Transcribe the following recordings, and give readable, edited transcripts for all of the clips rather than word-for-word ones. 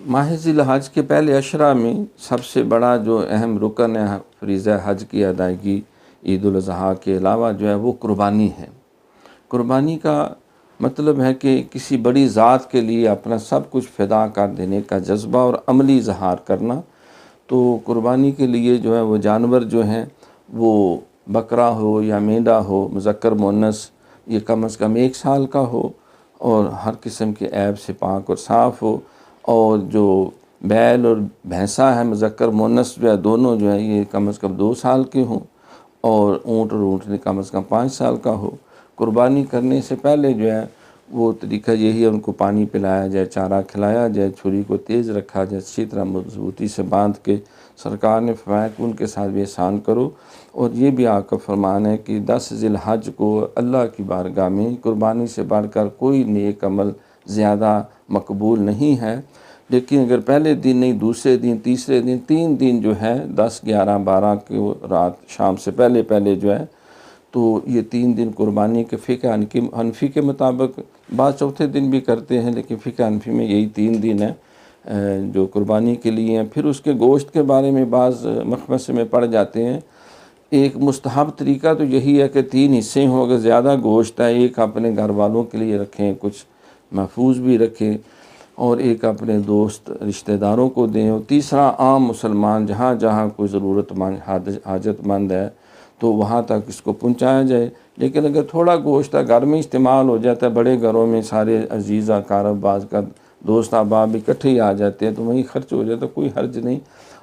ماہ ذی الحج کے پہلے عشرہ میں سب سے بڑا جو اہم رکن ہے فریضہ حج کی ادائیگی عید الاضحیٰ کے علاوہ جو ہے وہ قربانی ہے۔ قربانی کا مطلب ہے کہ کسی بڑی ذات کے لیے اپنا سب کچھ فدا کر دینے کا جذبہ اور عملی اظہار کرنا۔ تو قربانی کے لیے جو ہے وہ جانور جو ہیں وہ بکرا ہو یا مینڈا ہو، مذکر مؤنث، یہ کم از کم 1 سال کا ہو اور ہر قسم کے عیب سے پاک اور صاف ہو، اور جو بیل اور بھینسا ہے مذکر مؤنث جو ہے دونوں جو ہے یہ کم از کم 2 سال کے ہوں، اور اونٹ اور اونٹنی کم از کم 5 سال کا ہو۔ قربانی کرنے سے پہلے جو ہے وہ طریقہ یہی ہے، ان کو پانی پلایا جائے، چارہ کھلایا جائے، چھری کو تیز رکھا جائے، اچھی طرح مضبوطی سے باندھ کے۔ سرکار نے فرمایا کہ ان کے ساتھ بھی احسان کرو، اور یہ بھی آپ کا فرمان ہے کہ 10 ذی الحج کو اللہ کی بارگاہ میں قربانی سے بڑھ کر کوئی نیک عمل زیادہ مقبول نہیں ہے۔ لیکن اگر پہلے دن نہیں، دوسرے دن، تیسرے دن، 3 دن جو ہے 10، 11، 12 کے رات شام سے پہلے جو ہے، تو یہ 3 دن قربانی کے فقہ حنفی کے مطابق بعض چوتھے دن بھی کرتے ہیں، لیکن فقہ حنفی میں یہی 3 دن ہیں جو قربانی کے لیے ہیں۔ پھر اس کے گوشت کے بارے میں بعض مخمصے میں پڑ جاتے ہیں۔ ایک مستحب طریقہ تو یہی ہے کہ 3 حصے ہوں، اگر زیادہ گوشت ہے ایک اپنے گھر والوں کے لیے رکھیں، کچھ محفوظ بھی رکھیں، اور ایک اپنے دوست رشتہ داروں کو دیں، اور تیسرا عام مسلمان جہاں جہاں کوئی ضرورت مند حاجت مند ہے تو وہاں تک اس کو پہنچایا جائے۔ لیکن اگر تھوڑا گوشت گھر میں استعمال ہو جاتا ہے، بڑے گھروں میں سارے عزیز اقارب بعض کا دوست احباب اکٹھے ہی آ جاتے ہیں تو وہیں خرچ ہو جاتا ہے، کوئی حرج نہیں۔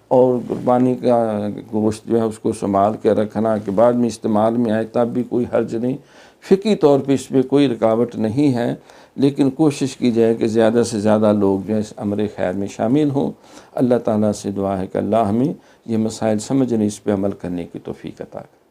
اور قربانی کا گوشت جو ہے اس کو سنبھال کے رکھنا کہ بعد میں استعمال میں آئے تب بھی کوئی حرج نہیں۔ فقہی طور پہ اس میں کوئی رکاوٹ نہیں ہے، لیکن کوشش کی جائے کہ زیادہ سے زیادہ لوگ جو ہے اس امر خیر میں شامل ہوں۔ اللہ تعالیٰ سے دعا ہے کہ اللہ ہمیں یہ مسائل سمجھنے، اس پہ عمل کرنے کی توفیق عطا کرے۔